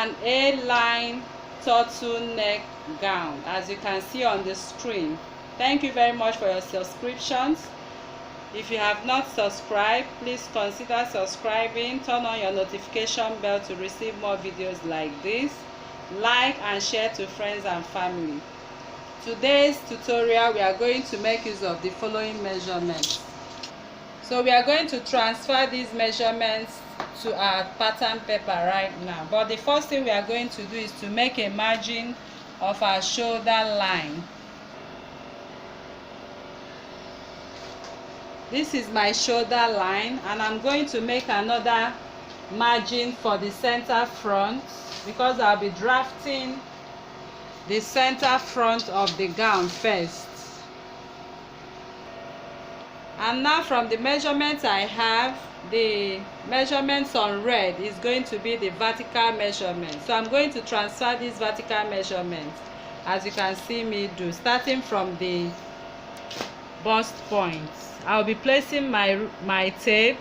an A-line turtleneck gown, as you can see on the screen. Thank you very much for your subscriptions. If you have not subscribed, please consider subscribing. Turn on your notification bell to receive more videos like this. Like and share to friends and family. Today's tutorial, we are going to make use of the following measurements. So we are going to transfer these measurements to our pattern paper right now. But the first thing we are going to do is to make a margin of our shoulder line. This is my shoulder line, and I'm going to make another margin for the center front because I'll be drafting the center front of the gown first. And now from the measurements I have, the measurements on red is going to be the vertical measurement. So I'm going to transfer these vertical measurements, as you can see me do, starting from the bust point. I'll be placing my tape,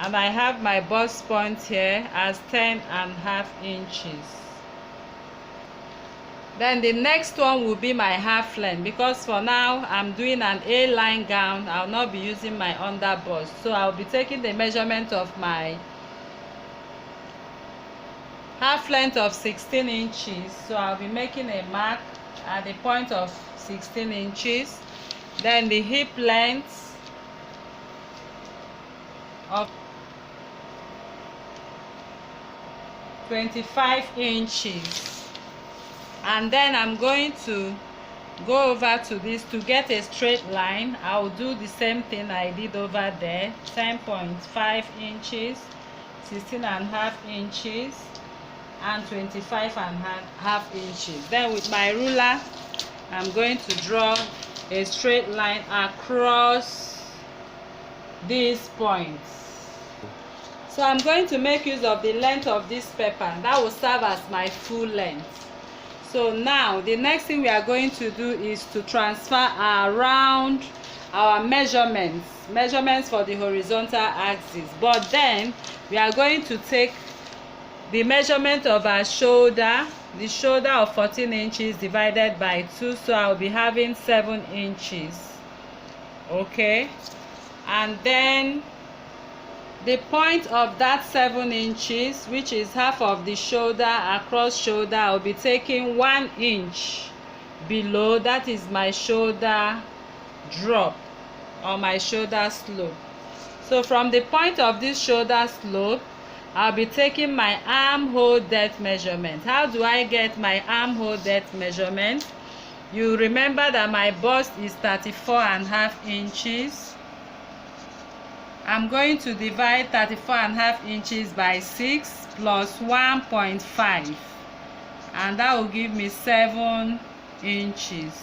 and I have my bust point here as 10.5 inches. Then the next one will be my half length, because for now I'm doing an A-line gown. I'll not be using my under bust, so I'll be taking the measurement of my half length of 16 inches. So I'll be making a mark at the point of 16 inches. Then the hip length of 25 inches. And then I'm going to go over to this to get a straight line. I'll do the same thing I did over there, 10.5 inches, 16.5 inches, and 25.5 inches. Then with my ruler, I'm going to draw a straight line across these points. So I'm going to make use of the length of this paper. That will serve as my full length. So now the next thing we are going to do is to transfer around our measurements for the horizontal axis. But then we are going to take the measurement of our shoulder, the shoulder of 14 inches divided by 2, so I'll be having 7 inches. Okay, and then the point of that 7 inches, which is half of the shoulder across shoulder, I'll be taking 1 inch below. That is my shoulder drop or my shoulder slope. So from the point of this shoulder slope, I'll be taking my armhole depth measurement. How do I get my armhole depth measurement? You remember that my bust is 34.5 inches. I'm going to divide 34.5 inches by 6 plus 1.5, and that will give me 7 inches.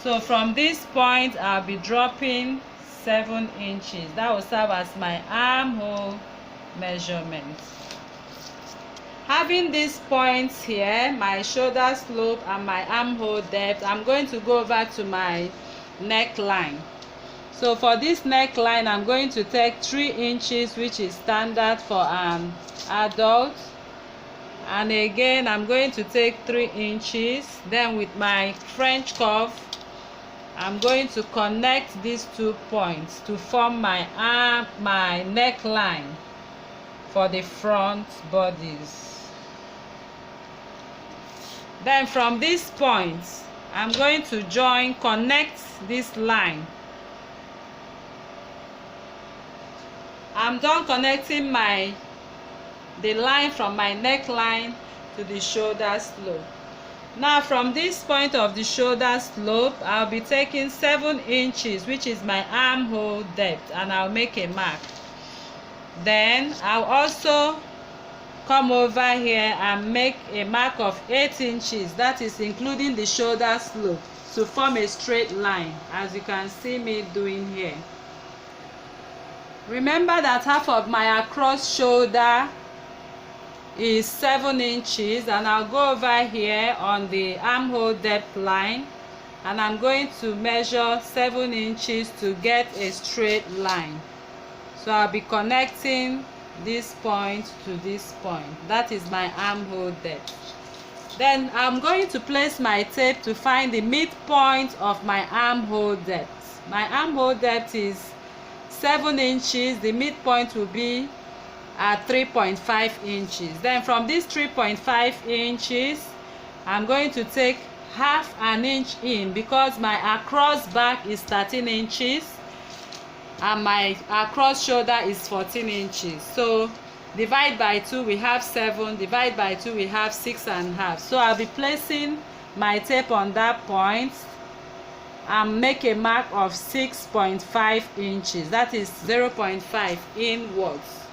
So from this point, I'll be dropping 7 inches. That will serve as my armhole measurement. Having these points here, my shoulder slope and my armhole depth, I'm going to go over to my neckline. So for this neckline, I'm going to take 3 inches, which is standard for an adult, and again I'm going to take 3 inches. Then with my French curve, I'm going to connect these 2 points to form my neckline for the front bodies. Then from this point, I'm going to connect this line. I'm done connecting the line from my neckline to the shoulder slope. Now from this point of the shoulder slope, I'll be taking 7 inches, which is my armhole depth, and I'll make a mark. Then I'll also come over here and make a mark of 8 inches, that is including the shoulder slope, to form a straight line, as you can see me doing here. Remember that half of my across shoulder is 7 inches, and I'll go over here on the armhole depth line, and I'm going to measure 7 inches to get a straight line. So I'll be connecting this point to this point. That is my armhole depth. Then I'm going to place my tape to find the midpoint of my armhole depth. My armhole depth is 7 inches. The midpoint will be at 3.5 inches. Then from this 3.5 inches, I'm going to take half an inch in, because my across back is 13 inches and my across shoulder is 14 inches. So divide by 2, we have 7. Divide by 2, we have 6.5. So I'll be placing my tape on that point and make a mark of 6.5 inches. That is 0.5 inwards.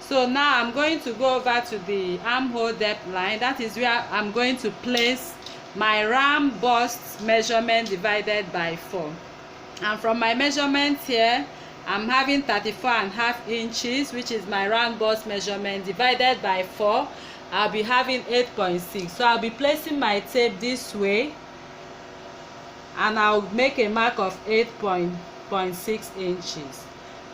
So now I'm going to go over to the armhole depth line. That is where I'm going to place my round bust measurement divided by 4. And from my measurement here, I'm having 34.5 inches, which is my round bust measurement, divided by 4. I'll be having 8.6. So I'll be placing my tape this way, and I'll make a mark of 8.6 inches.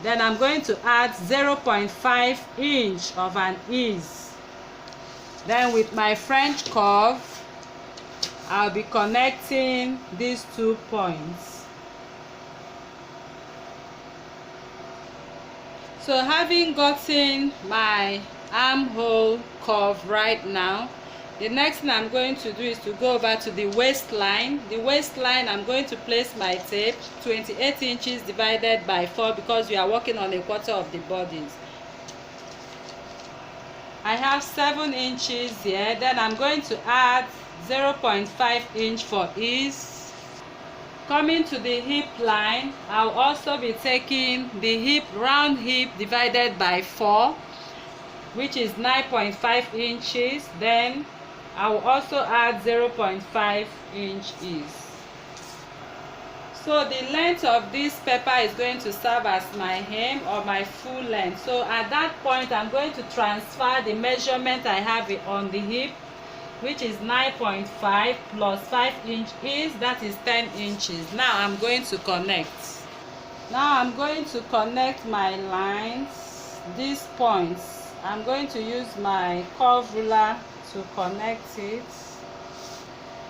Then I'm going to add 0.5 inch of an ease. Then with my French curve, I'll be connecting these 2 points. So having gotten my armhole curve right now, the next thing I'm going to do is to go over to the waistline. The waistline, I'm going to place my tape 28 inches divided by 4, because we are working on 1/4 of the bodies. I have 7 inches here. Then I'm going to add 0.5 inch for ease. Coming to the hip line, I'll also be taking the round hip divided by 4, which is 9.5 inches. Then I will also add 0.5 inch ease. So the length of this paper is going to serve as my hem, or my full length. So at that point, I'm going to transfer the measurement I have on the hip, which is 9.5 plus 5 inch ease, that is 10 inches. Now I'm going to connect. Now I'm going to connect my lines, these points. I'm going to use my curve ruler to connect it.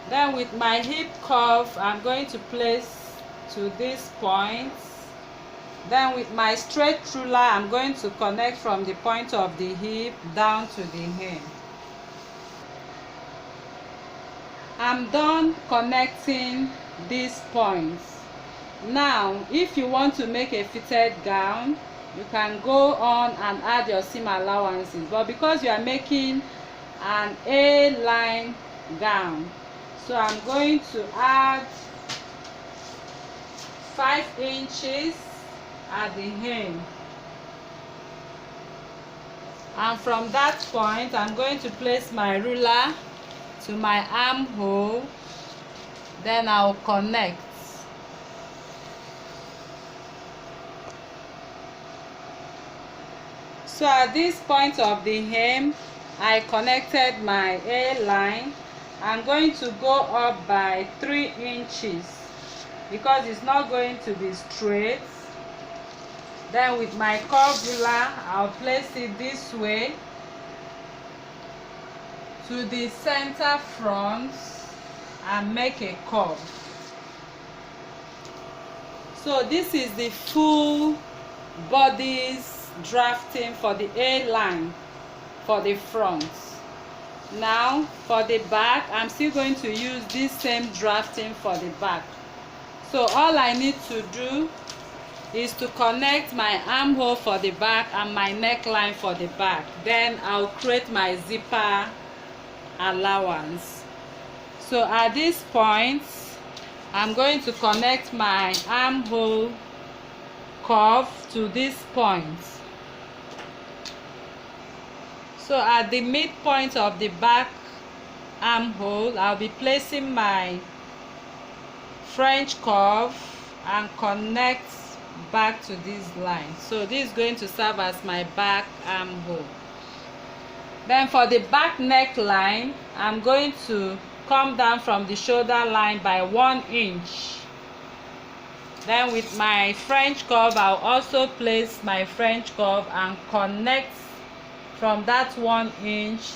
Then with my hip curve, I'm going to place to these points. Then with my straight ruler, I'm going to connect from the point of the hip down to the hem. I'm done connecting these points. Now, if you want to make a fitted gown, you can go on and add your seam allowances. But because you are making an A-line gown, so I'm going to add 5 inches at the hem. And from that point, I'm going to place my ruler to my armhole. Then I'll connect. So at this point of the hem, I connected my A line. I'm going to go up by 3 inches because it's not going to be straight. Then with my curve ruler, I'll place it this way to the center front and make a curve. So this is the full bodice drafting for the A line for the front. Now for the back, I'm still going to use this same drafting for the back. So all I need to do is to connect my armhole for the back and my neckline for the back. Then I'll create my zipper allowance. So at this point, I'm going to connect my armhole curve to this point. So at the midpoint of the back armhole, I'll be placing my French curve and connect back to this line. So this is going to serve as my back armhole. Then for the back neckline, I'm going to come down from the shoulder line by 1 inch. Then with my French curve, I'll also place my French curve and connect from that 1 inch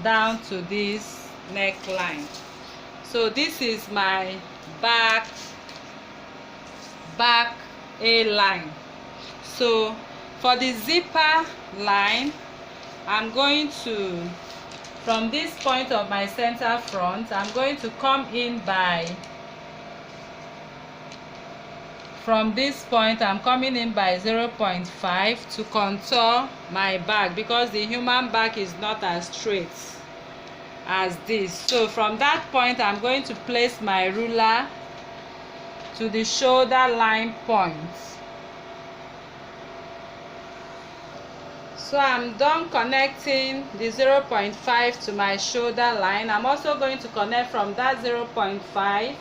down to this neckline. So this is my back A line. So for the zipper line, I'm going to, from this point of my center front, I'm going to come in by, from this point I'm coming in by 0.5 to contour my back, because the human back is not as straight as this. So from that point I'm going to place my ruler to the shoulder line point. So I'm done connecting the 0.5 to my shoulder line. I'm also going to connect from that 0.5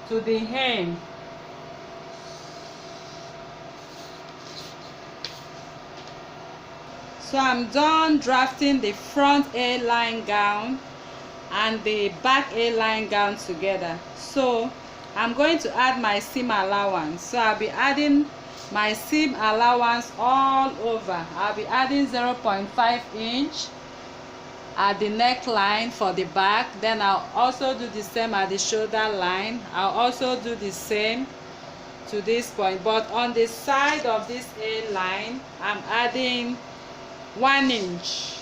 to the hem. So I'm done drafting the front A line gown and the back A line gown together. So I'm going to add my seam allowance. So I'll be adding my seam allowance all over. I'll be adding 0.5 inch at the neckline for the back. Then I'll also do the same at the shoulder line. I'll also do the same to this point, but on the side of this A line I'm adding 1 inch.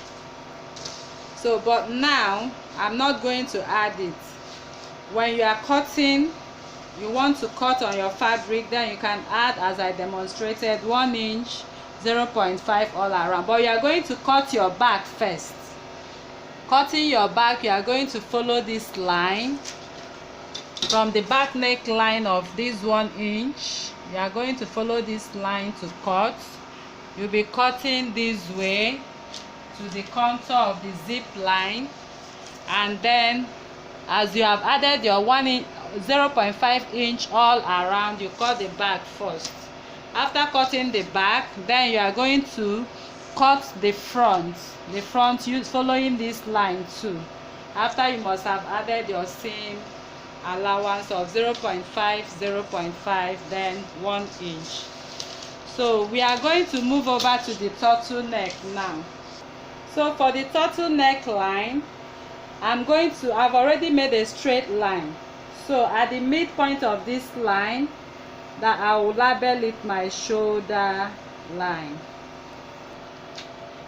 So but now I'm not going to add it. When you are cutting, you want to cut on your fabric, then you can add, as I demonstrated, 1 inch, 0.5 all around. But you are going to cut your back first. Cutting your back, you are going to follow this line from the back neckline of this 1 inch. You are going to follow this line to cut. You'll be cutting this way to the contour of the zip line, and then as you have added your 0.5 inch all around, you cut the back first. After cutting the back, then you are going to cut the front following this line too. After, you must have added your seam allowance of 0.5, 0.5, then 1 inch. So we are going to move over to the turtleneck now. So for the turtleneck line, I've already made a straight line. So at the midpoint of this line, that I will label it my shoulder line.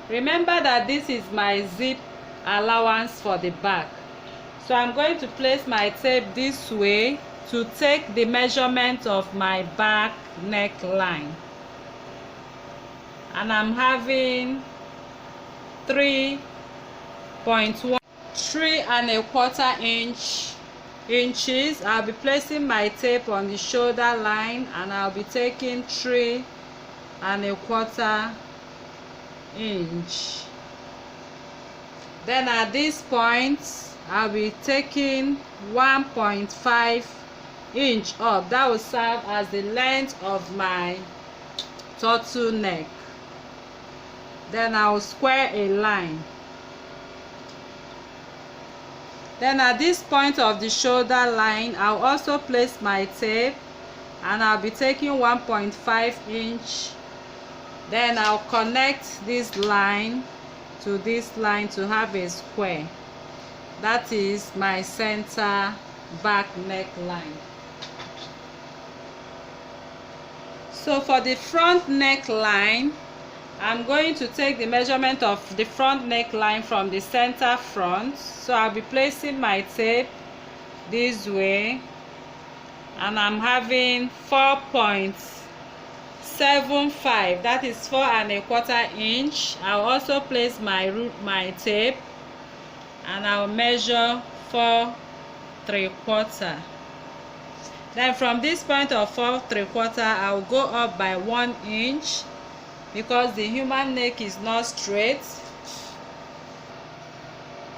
Remember that this is my zip allowance for the back. So I'm going to place my tape this way to take the measurement of my back neckline. And I'm having 3.1, 3¼ inches. I'll be placing my tape on the shoulder line, and I'll be taking 3¼ inch. Then at this point, I'll be taking 1.5 inch up. That will serve as the length of my turtleneck. Then I'll square a line. Then at this point of the shoulder line, I'll also place my tape, and I'll be taking 1.5 inch. Then I'll connect this line to this line to have a square. That is my center back neckline. So for the front neckline, I'm going to take the measurement of the front neckline from the center front. So I'll be placing my tape this way, and I'm having 4.75, that is 4¼ inch. I'll also place my tape, and I'll measure 4¾ Then from this point of 4¾ I'll go up by 1 inch, because the human neck is not straight.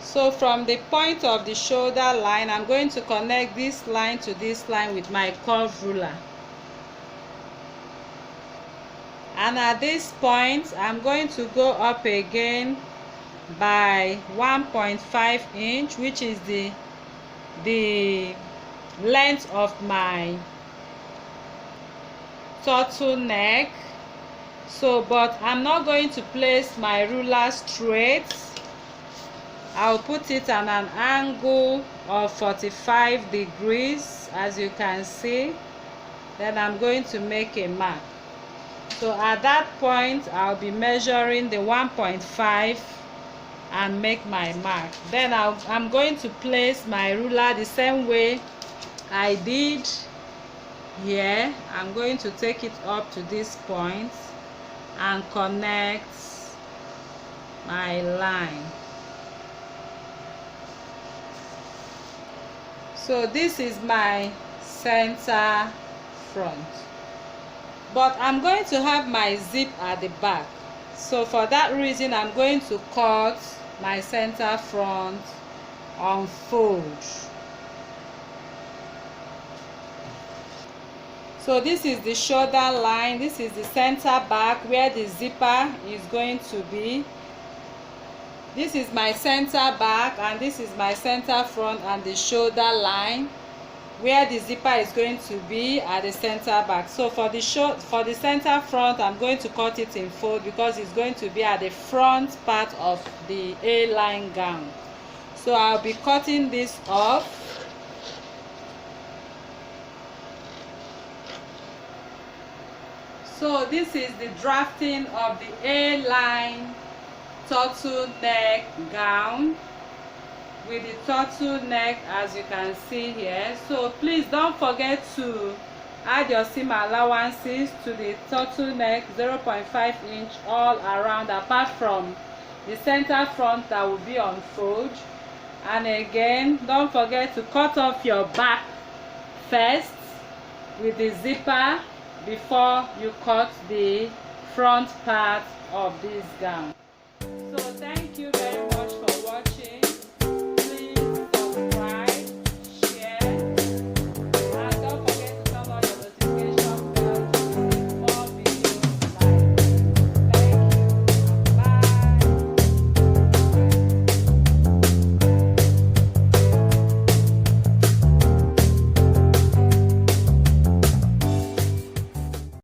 So from the point of the shoulder line, I'm going to connect this line to this line with my curved ruler. And at this point, I'm going to go up again by 1.5 inch, which is the length of my turtleneck. So but I'm not going to place my ruler straight. I'll put it at an angle of 45 degrees, as you can see. Then I'm going to make a mark. So at that point I'll be measuring the 1.5 and make my mark. Then I'm going to place my ruler the same way I did here. I'm going to take it up to this point and connect my line. So this is my center front, but I'm going to have my zip at the back. So for that reason I'm going to cut my center front on fold. So this is the shoulder line, this is the center back where the zipper is going to be. This is my center back and this is my center front, and the shoulder line where the zipper is going to be at the center back. So for the center front I'm going to cut it in fold because it's going to be at the front part of the A-line gown. So I'll be cutting this off. So this is the drafting of the A-line turtleneck gown with the turtleneck, as you can see here. So please don't forget to add your seam allowances to the turtleneck, 0.5 inch all around, apart from the center front that will be on fold. And again, don't forget to cut off your back first with the zipper before you cut the front part of this gown. So